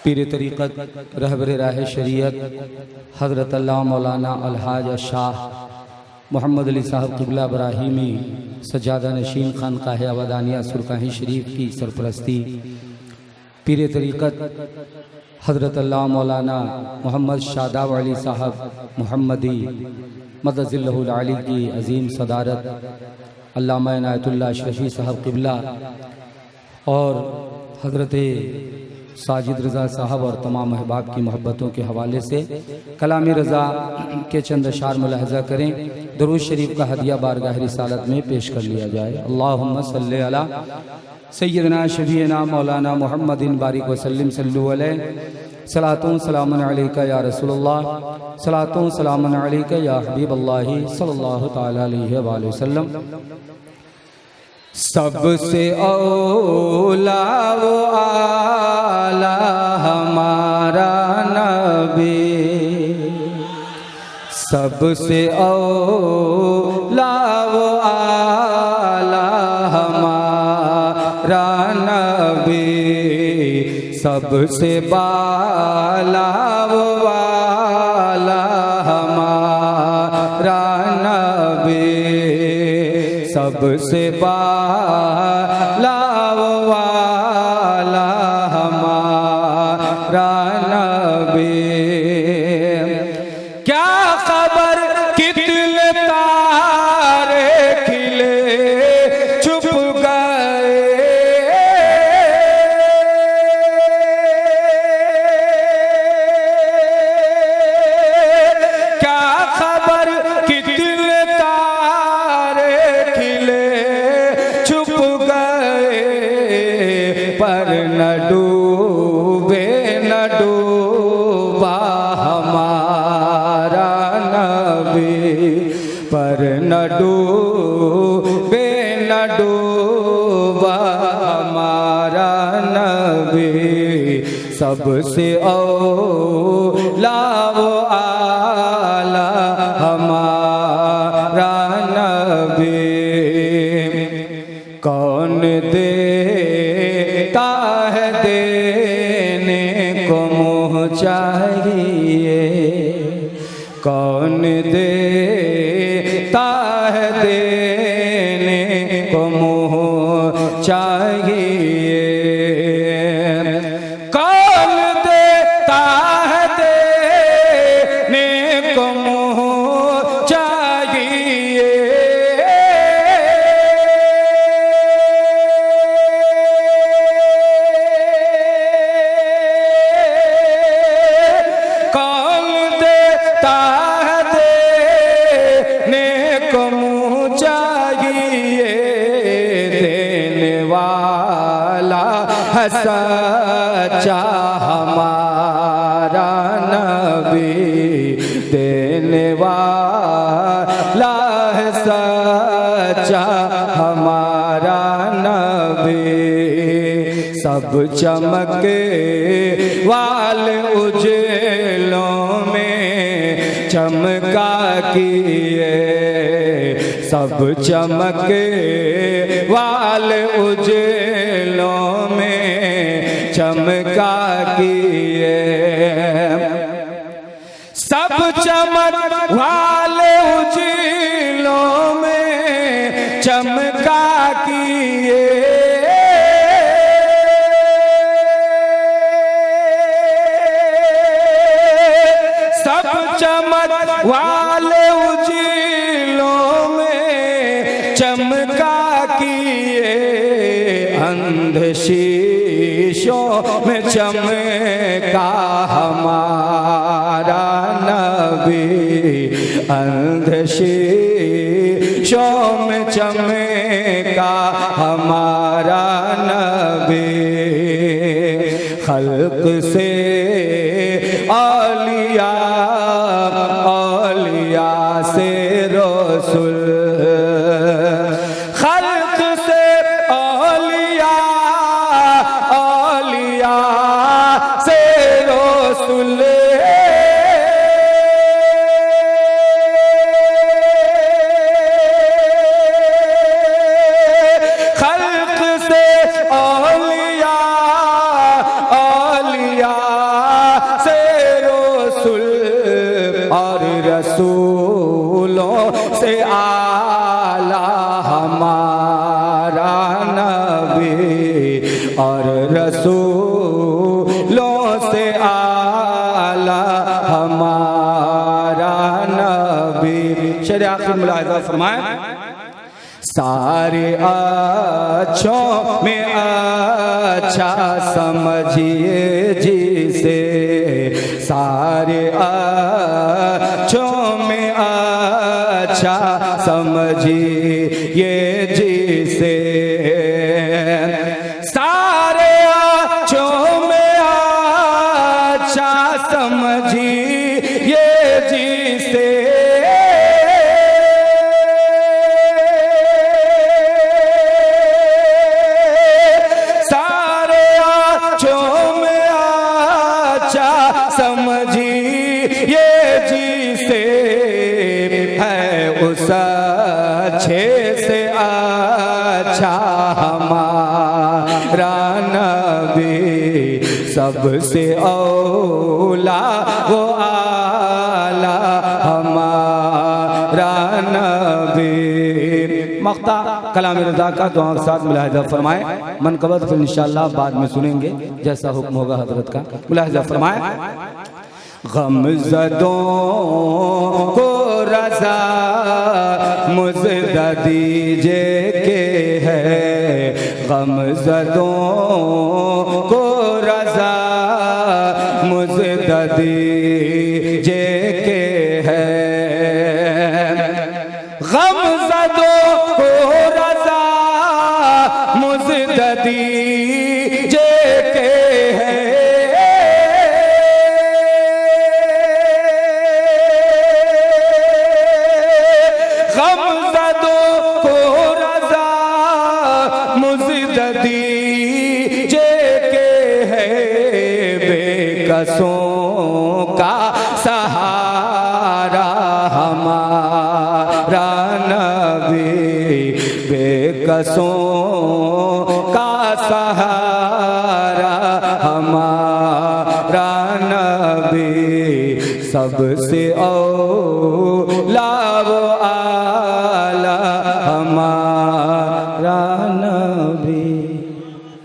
पीर तरीक़त रहबर राह शरीयत हज़रत अल्लाह मौलाना अलहाज शाह मोहम्मद अली साहब क़िबला इब्राहिमी सज्जादा नशीन खानक़ाह अबदानिया सुरकाही शरीफ की सरपरस्ती, पीर तरीक़त हज़रत अल्लाह मौलाना मोहम्मद शादाब अली साहब मोहम्मदी मदज़िल्लहुल आली की अज़ीम सदारत, अल्लामा इनायतुल्लाह अशरफी साहब क़िबला और हज़रत साजिद रज़ा साहब और तमाम अहबाब की मोहब्बतों के हवाले से कलाम रज़ा के चंद अशार मुलाहज़ा करें। दरूद शरीफ का हदिया बारगाह रिसालत में पेश कर लिया जाए। अल्लाहुम्मा सल्ली अला सय्यदना शफीना मौलाना मुहम्मदिन बारिक वसल्लिम सल्लु अलैहि सलातुन सलामुन अलैका या रसूलुल्लाह सलातुन सलामुन अलैका या हबीबल्लाह सल्लल्लाहु तआला अलैहि वसल्लम। सबसे औला वो आला हमारा नबी, सबसे औला वो आला हमारा नबी, सबसे बाला वो वाला हमारा नबी, सबसे बाला वाला हमारा नबी। क्या खबर कितने तारे खिले छुप गए, क्या खबर कितने तारे खिले छुप गए, पर न डूबे न डूबा हमारा नबी, पर न डूबे न डूबा हमारा नबी, सबसे औला वो आला हमारा नबी। कौन देता है देने को मुँह चाहिए, कौन देता है देने को मुँह चाहिए, कौन देता है देने को मुँह चाहिए, कौन देता है देने को मुँह चाहिए, देने वाला है सच्चा हमारा नबी, देने वाला है सच्चा हमारा नबी, सब चमके वाले उजलों में चमका किए, सब चमके वाले उजलों में चमका किए, सब चमक वाले उजलों में चमका किए, सब चमक वाले उजलों में चमका किए, अंध शीशों में चमका हमारा नबी, अंध शीशों में चमका हमारा नबी, खल्क से औलिया औलिया से रसूल, खल्क से औलिया औलिया से रसूल, खल्क से औलिया औलिया आखिर मुलाहिजा फरमाएं, सारे अच्छों में अच्छा समझिए जिसे, सारे अच्छों में अच्छा समझिए जिसे, सारे अच्छों में अच्छा समझिए जिसे, समझिए जिसे है उस अच्छे से अच्छा हमारा नबी, सबसे औला वो आला हमारा नबी। मख्ता कलाम रज़ा का दुआ के साथ मुलाहिजा फरमाएं, मनक़बत फिर इंशाअल्लाह बाद में सुनेंगे जैसा हुक्म होगा हजरत का। मुलाहिजा फरमाएं, गमज़दों को रज़ा मुज़्दा दीजिए के है, गमज़दों को रज़ा मुज़्दा दीजिए के है, गमज़दों को रज़ा मुज़्दा दीजिए के है, बेकसों का सहारा हमारा नबी, बेकसों का सहारा हमारा नबी, सबसे औला